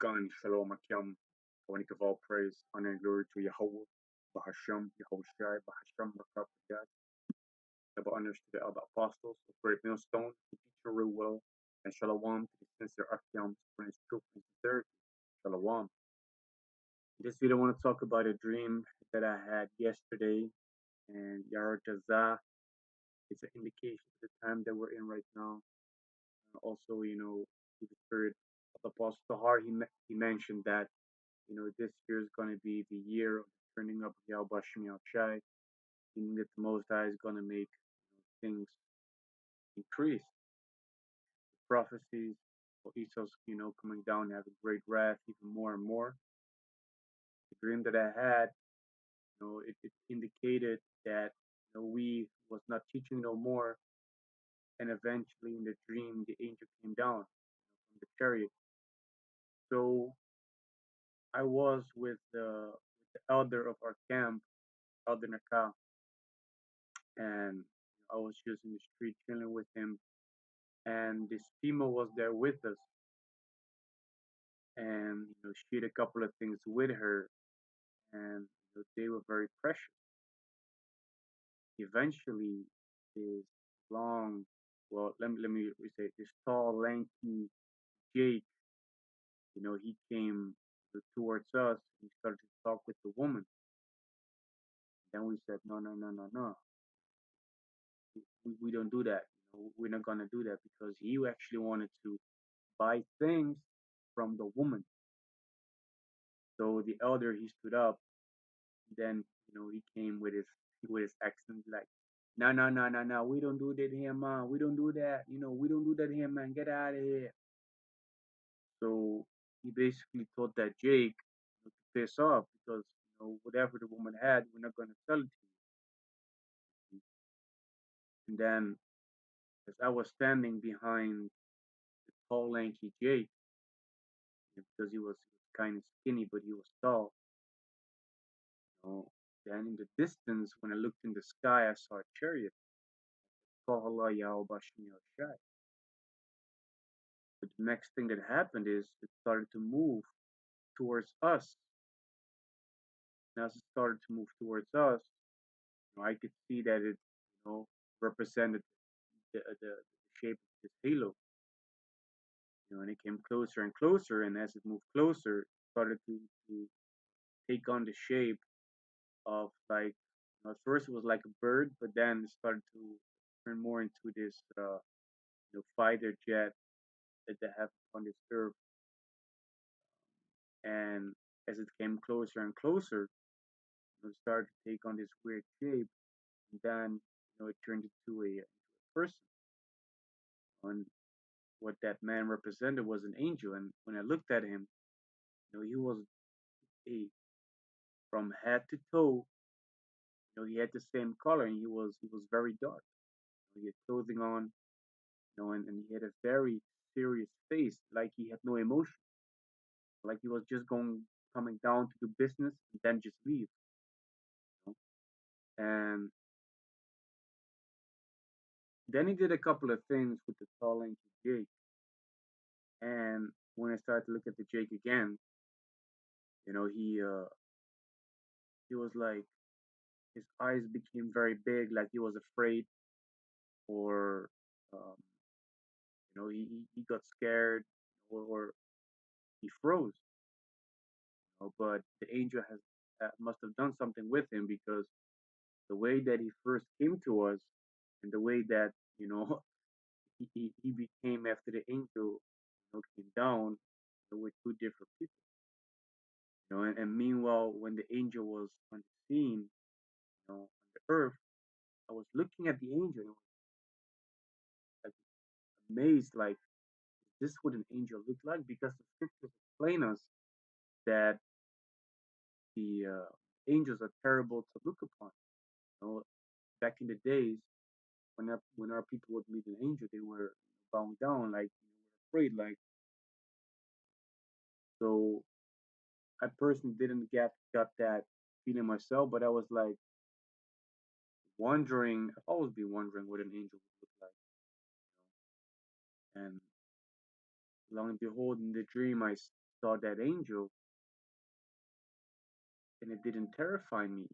Gun, Shalom Akim, I want to give all praise, honor, and glory to Yahawah, Bahasham, Yahawashi, Bahasham, Rawchaa, double honors to the other apostles of great Millstone, who teach you real well, and Shalom to the sincere Akim, for his truth and sincerity. Shalom. In this video, I want to talk about a dream that I had yesterday, and Yahawah is an indication of the time that we're in right now. Also, through the spirit of the Apostle Tahar, he mentioned that this year is going to be the year of the turning up of Yahawashi, meaning that the Most High is going to make things increase. The prophecies of Esau's, coming down, having great wrath, even more and more. The dream that I had, it indicated that we was not teaching no more, and eventually in the dream, the angel came down from the chariot. So I was with the elder of our camp, Elder Naka, and I was just in the street chilling with him, and this female was there with us, and she had a couple of things with her, and they were very precious. Eventually, this long, well, let me say, this tall, lanky Jake, he came towards us and started to talk with the woman. Then we said, no, we don't do that. We're not gonna do that, because he actually wanted to buy things from the woman. So the elder, he stood up. Then he came with his accent like, no, we don't do that here, man. We don't do that. We don't do that here, man. Get out of here. So he basically told that Jake to piss off, because whatever the woman had, we're not gonna sell it to you. And then, as I was standing behind the tall, lanky Jake, because he was kind of skinny, but he was tall. Then in the distance, when I looked in the sky, I saw a chariot. Kalal, Yahawashi. But the next thing that happened is it started to move towards us. And as it started to move towards us, I could see that it, represented the shape of this halo. And it came closer and closer, and as it moved closer, it started to take on the shape of, like, at first it was like a bird, but then it started to turn more into this fighter jet that they have on this earth. And as it came closer and closer, it started to take on this weird shape, and then it turned into a person. And what that man represented was an angel. And when I looked at him, he was from head to toe. He had the same color, and he was very dark. He had clothing on, and he had a very serious face, like he had no emotion, like he was just coming down to do business and then just leave. And then he did a couple of things with the tall, lanky Jake. And when I started to look at the Jake again, he was like, his eyes became very big, like he was afraid, or he got scared, or he froze. But the angel must have done something with him, because the way that he first came to us, and the way that he became after the angel came down, with two different people. And meanwhile, when the angel was on the scene, on the earth, I was looking at the angel and I was like amazed, like, is this what an angel looked like? Because the scriptures explain us that the angels are terrible to look upon. Back in the days, when our people would meet an angel, they were bowing down, like they were afraid, like. So I personally didn't got that feeling myself, but I was like wondering. I've always been wondering what an angel would look like. And lo and behold, in the dream, saw that angel, and it didn't terrify me,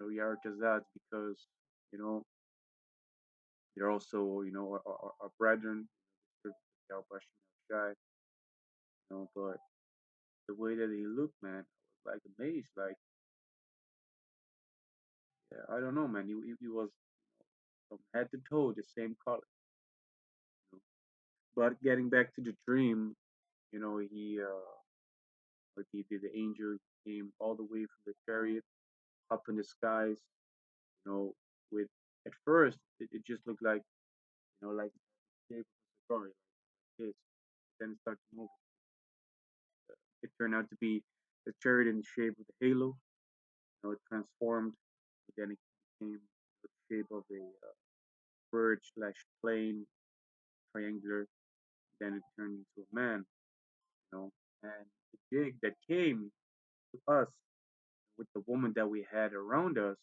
Yahawashi, because, you know, they're also, our brethren, Yahawashi, but the way that he looked, man, I was like amazed. Like, yeah, I don't know, man. He was from head to toe the same color. You know? But getting back to the dream, the angel came all the way from the chariot up in the skies, you know, with at first it just looked like, like the shape of a cigar, like this. Then it started to move. It turned out to be the chariot in the shape of the halo. It transformed. Then it became the shape of a bird slash plane, triangular. Then it turned into a man, and the gig that came to us with the woman that we had around us,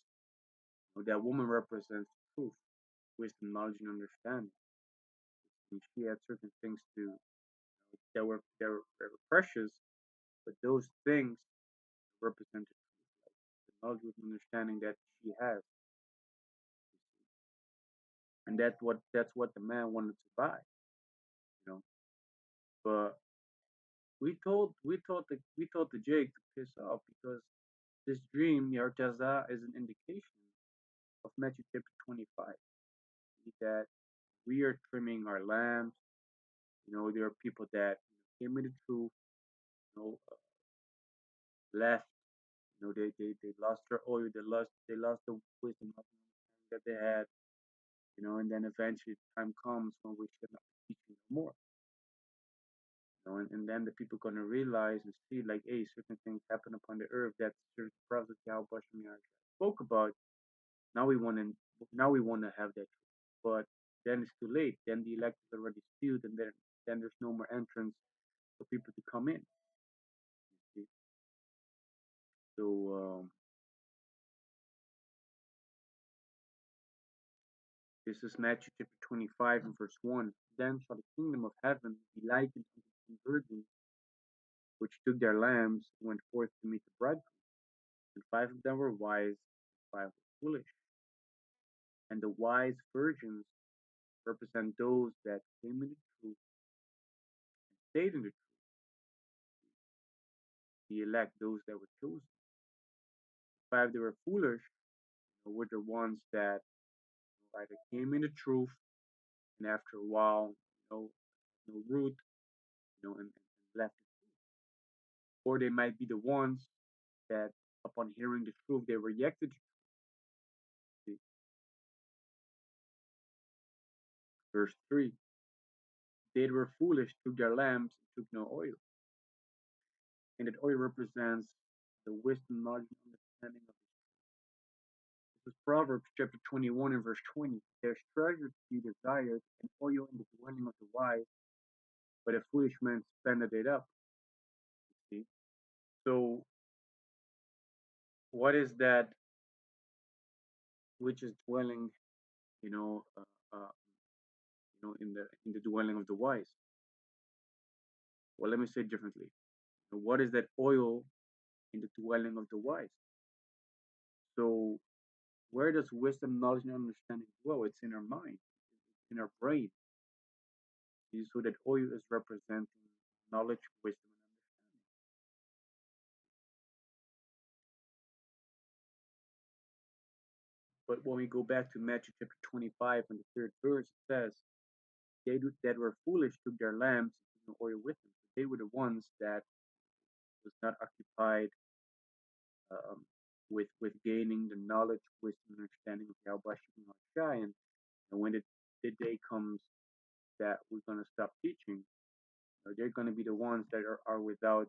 that woman represents truth, wisdom, knowledge, and understanding. And she had certain things that were precious, but those things represented truth, like the knowledge and understanding that she has, and that's what the man wanted to buy, you know. But we told the Jake to piss off because this dream, Yartaza, is an indication of Matthew chapter 25, that we are trimming our lambs. There are people that came with the truth, left. They lost their oil, they lost the wisdom that they had, and then eventually time comes when we should not be teaching no more. And then the people gonna realize and see, like, hey, certain things happen upon the earth that certain prophets Bahasham spoke about. Now we wanna have that truth. But then it's too late. Then the elect is already skewed, and then there's no more entrance for people to come in. You see? So this is Matthew chapter 25 and verse 1. Then shall the kingdom of heaven be likened unto two virgins, which took their lamps and went forth to meet the bridegroom. And 5 of them were wise, and 5 were foolish. And the wise virgins represent those that came in the truth and stayed in the truth. The elect, those that were chosen. 5 that were foolish, were the ones that either came in the truth and after a while, no root, and left it. Or they might be the ones that upon hearing the truth they rejected the truth. Verse 3. They that were foolish took their lamps and took no oil. And that oil represents the wisdom, knowledge, and understanding of this. This is Proverbs chapter 21 and verse 20. There's treasure to be desired and oil in the dwelling of the wise, but a foolish man spendeth it up. You see? So what is that which is dwelling, in the dwelling of the wise? Well, let me say it differently. What is that oil in the dwelling of the wise? So where does wisdom, knowledge, and understanding dwell? It's in our mind, in our brain. So that oil is representing knowledge, wisdom, and understanding. But when we go back to Matthew chapter 25 and the third verse, it says, they that were foolish took their lamps and took no oil with them. So they were the ones that was not occupied with gaining the knowledge, wisdom, and understanding of Yahawashi and Rawchaa. And when the day comes that we're gonna stop teaching, they're gonna be the ones that are without,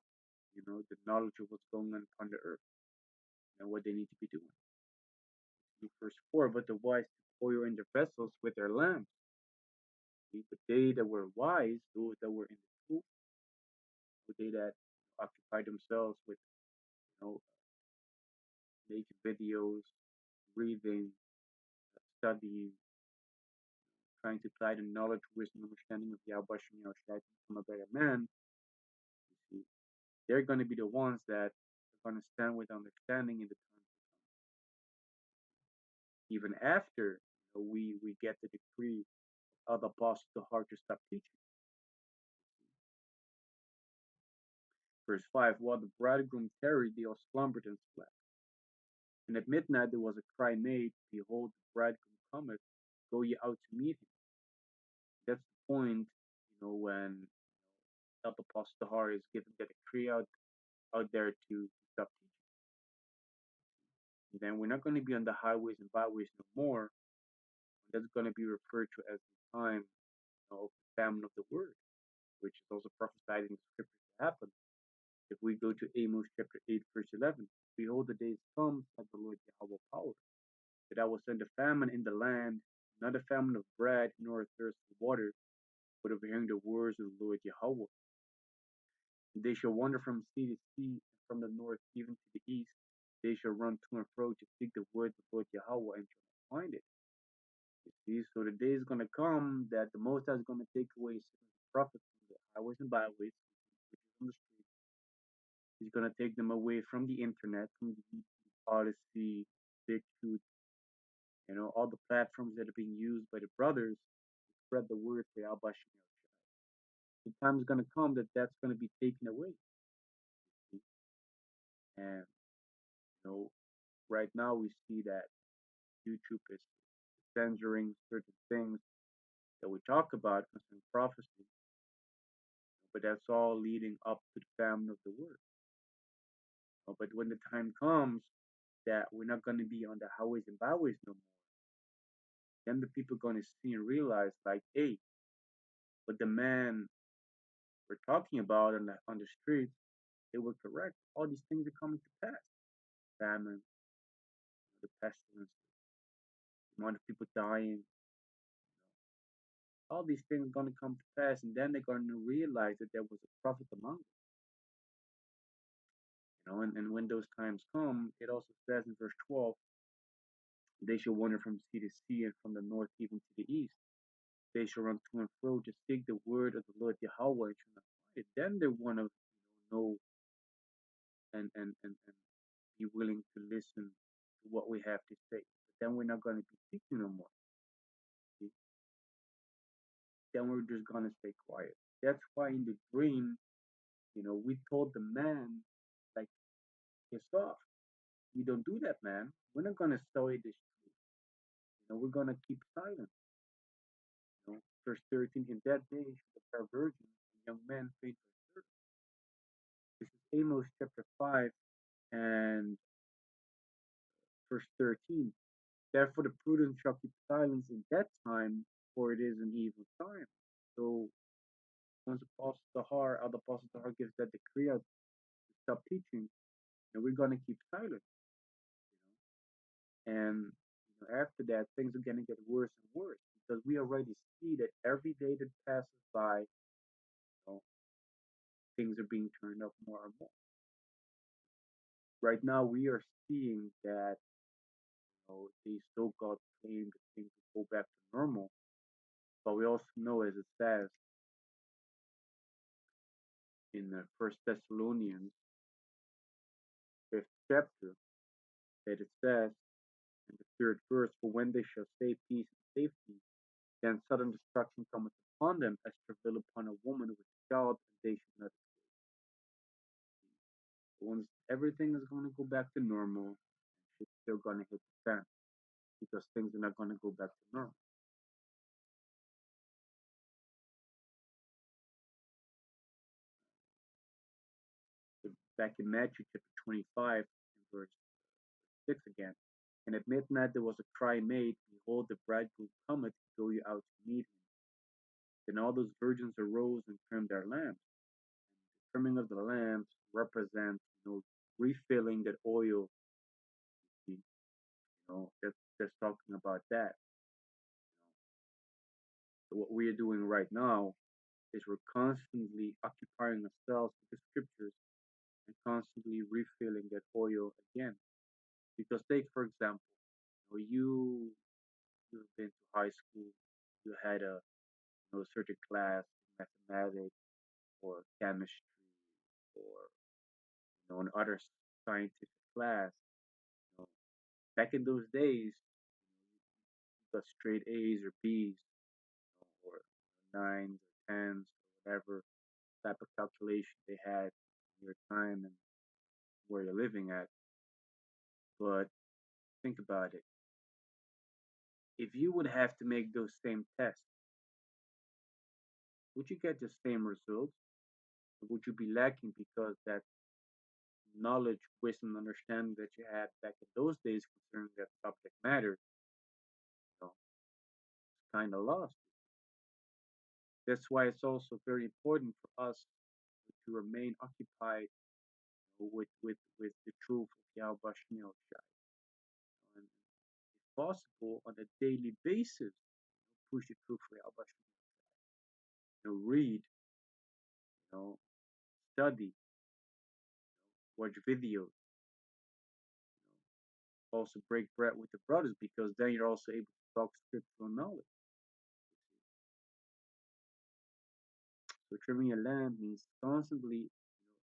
the knowledge of what's going on upon the earth and what they need to be doing. Verse 4, but the wise took oil in their vessels with their lamps. But they that were wise, those that were in the truth, they that occupied themselves with, making videos, reading, studying, trying to apply the knowledge, wisdom, understanding of Yahawashi and Yahawashi to become a better man, they're going to be the ones that are going to stand with understanding in the time, even after we get the decree of the apostle to heart to stop teaching. Verse 5, while the bridegroom tarried, they all slumbered and slept. And at midnight there was a cry made, behold, the bridegroom cometh, go ye out to meet him. That's the point, when the apostle to heart is given the decree out there to stop teaching. And then we're not going to be on the highways and byways no more. That's going to be referred to as the time of the famine of the word, which is also prophesied in the scriptures to happen. If we go to Amos chapter 8, verse 11, behold, the days come, said the Lord Yahawah power, that I will send a famine in the land, not a famine of bread, nor a thirst for water, but of hearing the words of the Lord Yahawah. And they shall wander from sea to sea, and from the north even to the east. They shall run to and fro to seek the word of the Lord Yahawah, and shall not find it. You see, so the day is going to come that the Most High is going to take away the prophets from the highways and byways, which is on the street. He's going to take them away from the internet, from the YouTube, Odyssey, BitChute, all the platforms that are being used by the brothers to spread the word for Bahasham. The time is going to come that that's going to be taken away. And, right now we see that YouTube is censoring certain things that we talk about concerning prophecy, but that's all leading up to the famine of the word. But when the time comes that we're not going to be on the highways and byways no more, then the people are going to see and realize, like, hey, but the man we're talking about on the streets, they were correct. All these things are coming to pass. Famine, the pestilence, the amount of people dying, all these things are going to come to pass, and then they're going to realize that there was a prophet among them. And when those times come, it also says in verse 12, they shall wander from sea to sea and from the north even to the east. They shall run to and fro to seek the word of the Lord Yahawah and shall not find it. Then they want to know and be willing to listen to what we have to say. But then we're not going to be speaking no more. See? Then we're just going to stay quiet. That's why in the dream, we told the man, like, piss off. We don't do that, man. We're not going to say this truth. We're going to keep silent. Verse 13, in that day shall the fair virgin and young men faint for certain. This is Amos chapter 5 and verse 13. Therefore the prudent shall keep silence in that time, for it is an evil time. So once the Apostle Tahar gives that decree out to stop teaching, and we're gonna keep silent. And after that, things are gonna get worse and worse because we already see that every day that passes by, things are being turned up more and more. Right now, we are seeing that they so-called claim that things will go back to normal, but we also know, as it says in the First Thessalonians 5th chapter, that it says in the 3rd verse, for when they shall say peace and safety, then sudden destruction cometh upon them as travail upon a woman with child, and they should not escape. Once everything is going to go back to normal, it's still going to hit the fan because things are not going to go back to normal. So back in Matthew chapter 25, verse 6 again. And at midnight there was a cry made, behold, the bridegroom cometh, go you out to meet him. Then all those virgins arose and trimmed their lamps. The trimming of the lamps represents, refilling that oil. That's talking about that. So what we are doing right now is we're constantly occupying ourselves with the scriptures and constantly refilling that oil again. Because take for example, you've been to high school, you had a certain class, mathematics or chemistry or in other scientific class. You know, back in those days, you got straight A's or B's, or nines or tens or whatever type of calculation they had in your time and where you're living at. But think about it. If you would have to make those same tests, would you get the same results? Or would you be lacking because that knowledge, wisdom, understanding that you had back in those days concerning that subject matter, it's kind of lost. That's why it's also very important for us to remain occupied with the truth of Yahawashi, and if possible on a daily basis, push the truth for Yahawashi. Read, know, study, watch videos, also break bread with the brothers because then you're also able to talk scriptural knowledge. So trimming your lamp means constantly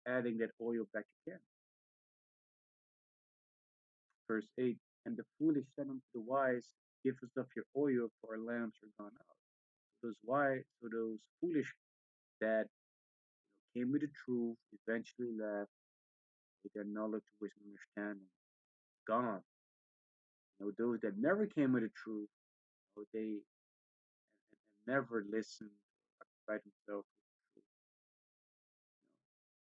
adding that oil back again. Verse 8, and the foolish said unto the wise, give us of your oil, for our lamps are gone out. So those foolish that came with the truth eventually left with their knowledge, wisdom, understanding gone. Those that never came with the truth, they and never listened or occupied themselves with the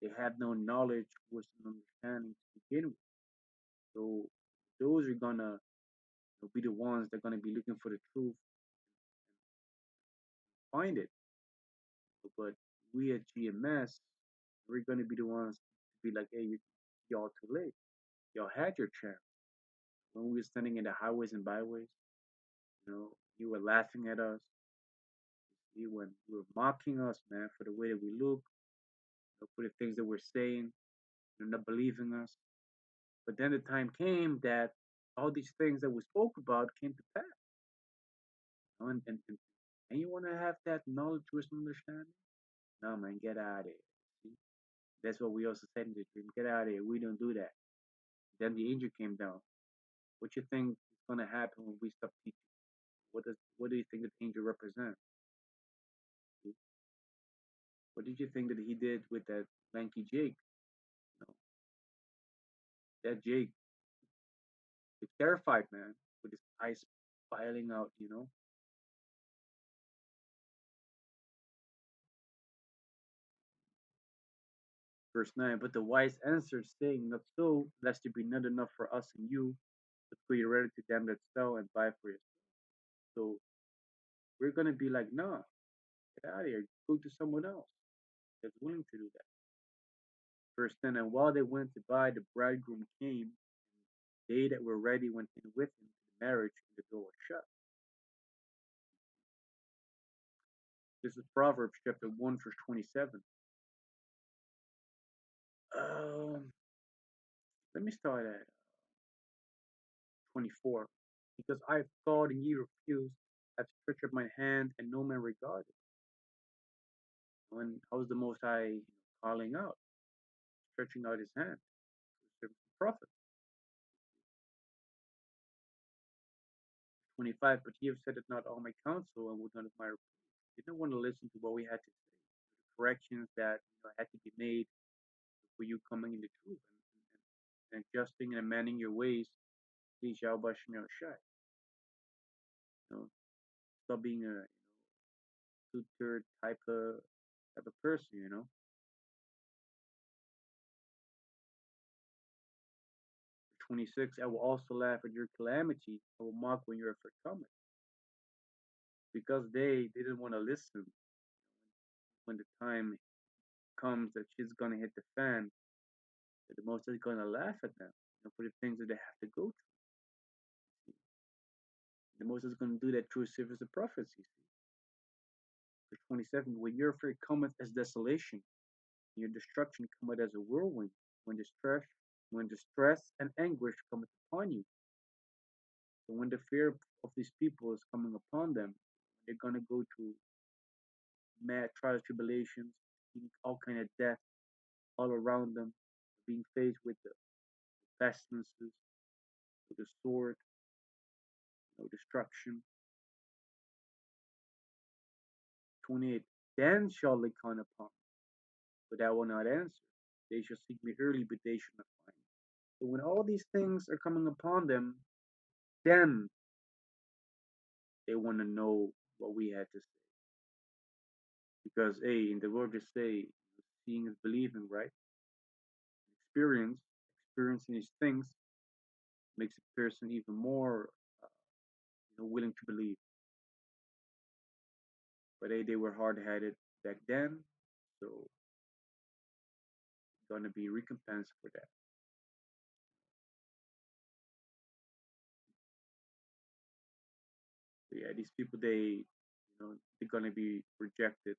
truth. They had no knowledge, wisdom, understanding to begin with. So those are gonna be the ones that are gonna be looking for the truth and find it. But we at GMS, we're gonna be the ones to be like, hey, y'all too late. Y'all had your chance. When we were standing in the highways and byways, you were laughing at us. You were mocking us, man, for the way that we look, for the things that we're saying, not believing us. But then the time came that all these things that we spoke about came to pass. And you want to have that knowledge, wisdom, understanding? No, man, get out of here. See? That's what we also said in the dream. Get out of here. We don't do that. Then the angel came down. What you think is going to happen when we stop teaching? What do you think that angel represents? See? What did you think that he did with that lanky Jake? That Jake is terrified, man, with his eyes piling out. Verse 9, but the wise answered, saying, not so, lest there be not enough for us and you, but put you ready to them that sell and buy for yourself. So we're going to be like, nah, get out of here. Go to someone else that's willing to do that. Verse 10, and while they went to buy, the bridegroom came, and they that were ready went in with him to the marriage, and the door was shut. This is Proverbs chapter 1, verse 27. Let me start at 24. Because I thought and ye refused, I've stretched up my hand and no man regarded. When I was the Most High calling out, stretching out his hand to the prophet. 25, but ye have said it not all my counsel and would not have my reproof. You didn't want to listen to what we had to say, the corrections that had to be made for you coming in the truth and adjusting and amending your ways. Please, Yahawashi, Yahawashi. Stop being a two-third type of person. 26, I will also laugh at your calamity. I will mock when your effort cometh. Because they didn't want to listen when the time comes that shit's gonna hit the fan, that the Most is gonna laugh at them for the things that they have to go through. The Most is gonna do that through a series of prophecies. Verse 27, when your fear cometh as desolation, and your destruction cometh as a whirlwind, when distress and anguish cometh upon you. So when the fear of these people is coming upon them, they're gonna go through mad trials, tribulations, all kind of death all around them. being faced with the pestilences, with the sword, destruction. 28. Then shall they come upon me, but I will not answer. They shall seek me early, but they shall not find me. So when all these things are coming upon them, then they want to know what we had to say. Because, hey, in the word they say, seeing is believing, right? Experience, experiencing these things makes a person even more willing to believe. But hey, they were hard-headed back then, so gonna be recompensed for that. So yeah, these people they're gonna be rejected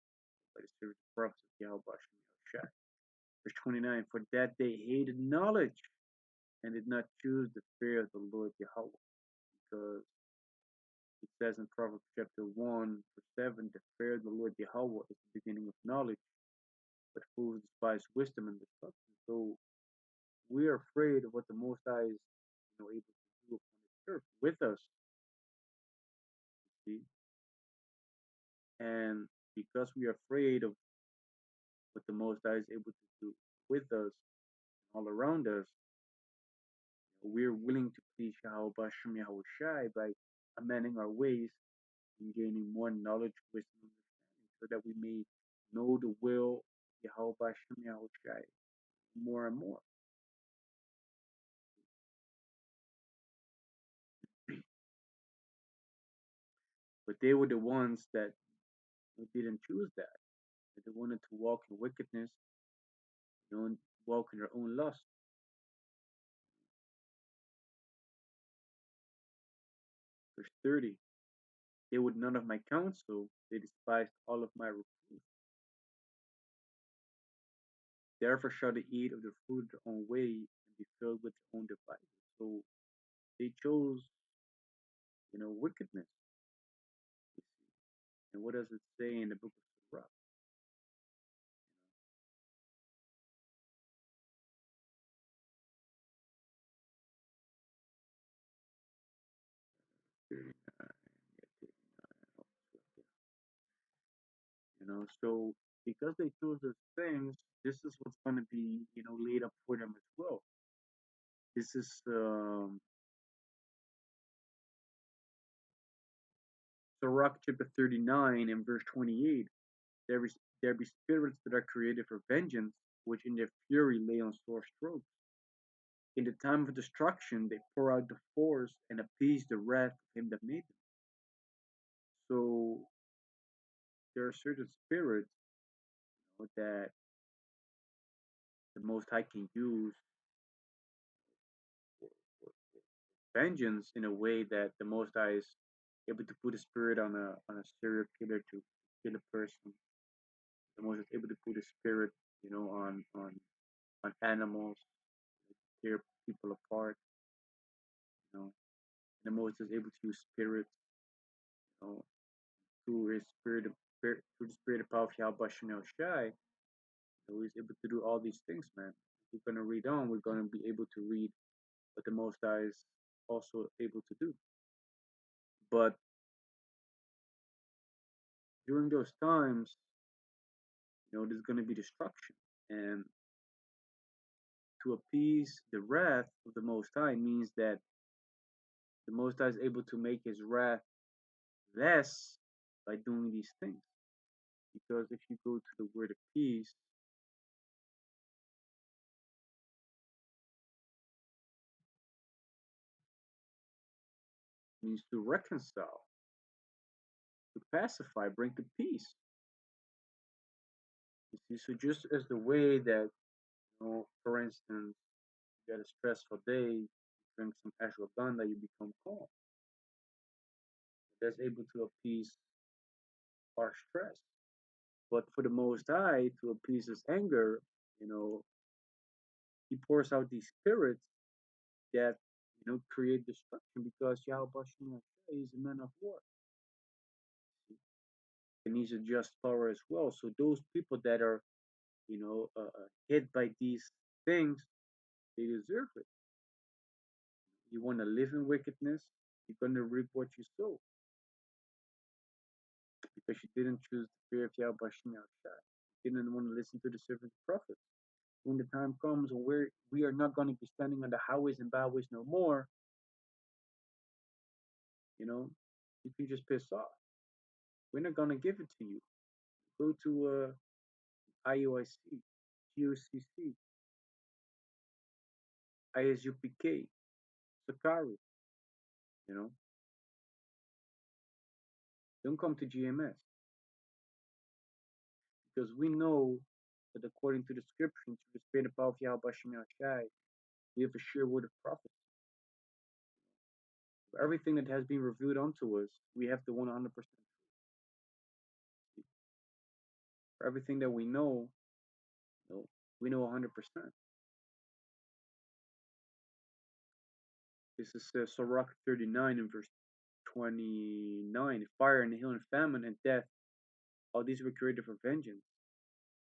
by the spirit of prophecy of Yahawashi. Verse 29, for that they hated knowledge and did not choose the fear of the Lord Yahawah. Because it says in Proverbs chapter 1, verse 7, the fear of the Lord Yahawah is the beginning of knowledge, but fools despise wisdom and destruction. So we are afraid of what the Most High is able to do upon this earth with us. See? And because we are afraid of what the Most High is able to do with us all around us, we're willing to please Yahweh Bahasham Yahawashi by amending our ways and gaining more knowledge, wisdom, and understanding, so that we may know the will of Yahweh Bahasham Yahawashi more and more. But they were the ones that didn't choose that. They wanted to walk in wickedness, walk in their own lust. Verse 30. They would none of my counsel, they despised all of my reproof. Therefore shall they eat of the fruit of their own way and be filled with their own devices. So they chose, wickedness. And what does it say in the book of Sirach? 39, so because they chose those things, this is what's going to be, laid up for them as well. This is Sirach chapter 39 and verse 28. There be spirits that are created for vengeance, which in their fury lay on sore strokes. In the time of destruction, they pour out the force and appease the wrath of him that made them. So there are certain spirits that the Most High can use for vengeance in a way that the Most High is able to put a spirit on a serial killer to kill a person. The Most High is able to put a spirit, on animals, tear people apart. The Most High is able to use spirits, you know, through his through the spirit of power of Yahweh Shai. So he's able to do all these things, man. If we're gonna read on, we're gonna be able to read what the Most High is also able to do. But during those times, there's gonna be destruction, and to appease the wrath of the Most High means that the Most High is able to make his wrath less by doing these things. Because if you go to the word of peace, it means to reconcile, to pacify, bring to peace. You see, so just as the way that, for instance, you got a stressful day, you drink some ashwagandha, you become calm. That's able to appease our stress. But for the Most High, to appease his anger, he pours out these spirits that, create destruction, because Yahweh is a man of war. And he's a just power as well. So those people that are, hit by these things, they deserve it. You want to live in wickedness, you're going to reap what you sow because you didn't choose the fear of Yahawashi. You didn't want to listen to the servant prophets. When the time comes when we are not going to be standing on the highways and byways no more, you know, you can just piss off. We're not going to give it to you. Go to IOIC, GOCC, ISUPK, Sakari, you know. Don't come to GMS because we know that according to the scriptures, through the spirit of power of Yahawashi, we have a sure word of prophecy. For everything that has been revealed unto us, we have the 100%. For everything that we know 100%. This is Sirach 39 in verse 29. Fire and hail and famine and death, all these were created for vengeance.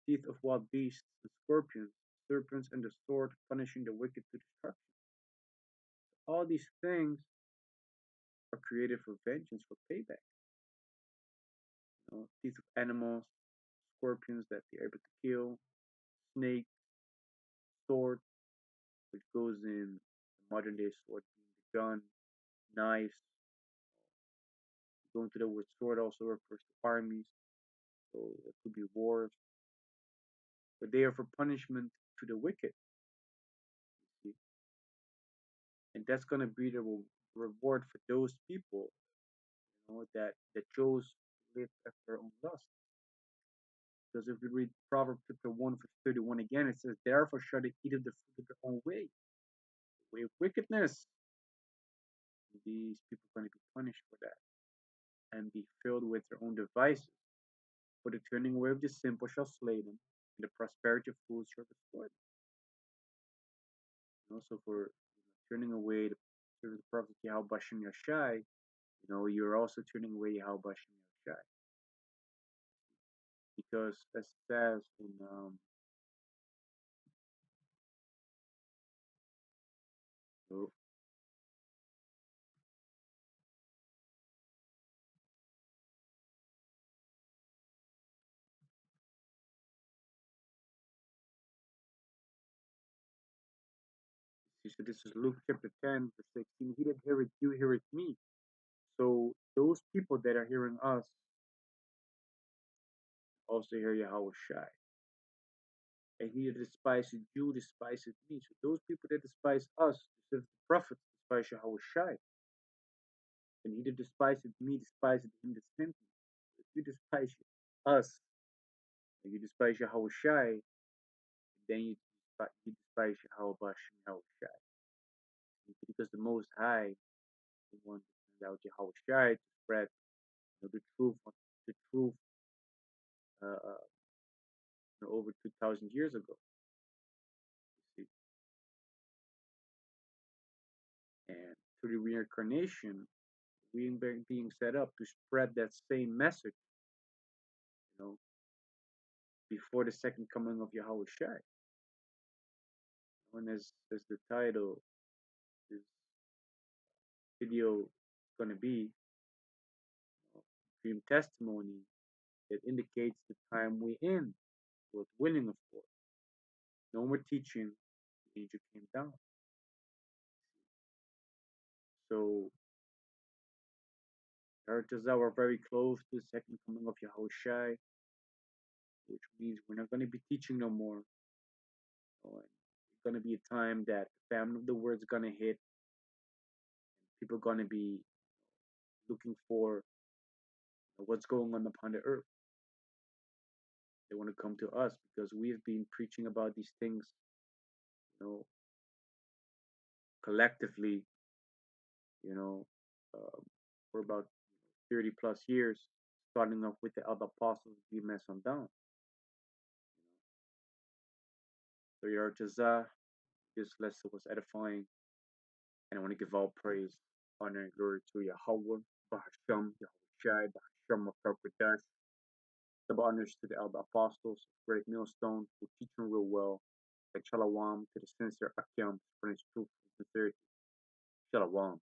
Teeth of wild beasts and scorpions, serpents and the sword, punishing the wicked to destruction. All these things are created for vengeance, for payback. Teeth of animals, scorpions that they're able to kill, snake, sword, which goes in the modern day sword being the gun, knives. Going to the word sword also refers to armies, so it could be wars. But they are for punishment to the wicked, you see. And that's gonna be the reward for those people, that chose to live after their own lust. Because if we read Proverbs chapter 1, verse 31 again, it says, therefore shall they eat of the fruit of their own way, the way of wickedness. And these people are going to be punished for that and be filled with their own devices. For the turning away of the simple shall slay them, and the prosperity of fools shall destroy them. And also for turning away the prophet Yahawashi Yashai, you're also turning away Yahawashi Yashai. Because as it says in so this is Luke chapter 10, verse 16. He that heareth you heareth me. So those people that are hearing us also hear Yahawashi. And he that despises you despises me. So those people that despise us, the prophets, despise Yahawashi. And he that despises me despises him that sent me. If you despise us, and you despise Yahawashi, then you despise Yahawashi. Because the Most High, he wanted to send out Yahawashi to spread the truth uh, uh, over 2,000 years ago. You see? And through the reincarnation, we are being set up to spread that same message, you know, before the second coming of Yahawashi. And as the title this video is going to be, dream testimony that indicates the time we're in, was willing, of course. No more teaching, the angel came down. So Rawchaa are very close to the second coming of Yahawashi, which means we're not going to be teaching no more. And it's going to be a time that the famine of the word is going to hit. And people are going to be looking for what's going on upon the earth. They want to come to us because we've been preaching about these things, collectively, you know, for about 30 plus years, starting off with the other apostles, BMS on down. So Rawchaa, this lesson was edifying, and I want to give all praise, honor, and glory to Yahawah, Bahasham, Yahawashi, Bahasham of Qadash. Double honors to the elder apostles, great Millstone, who teach them real well. and Shalawam to the sincere Akim for his truthful sincerity. Shalawam.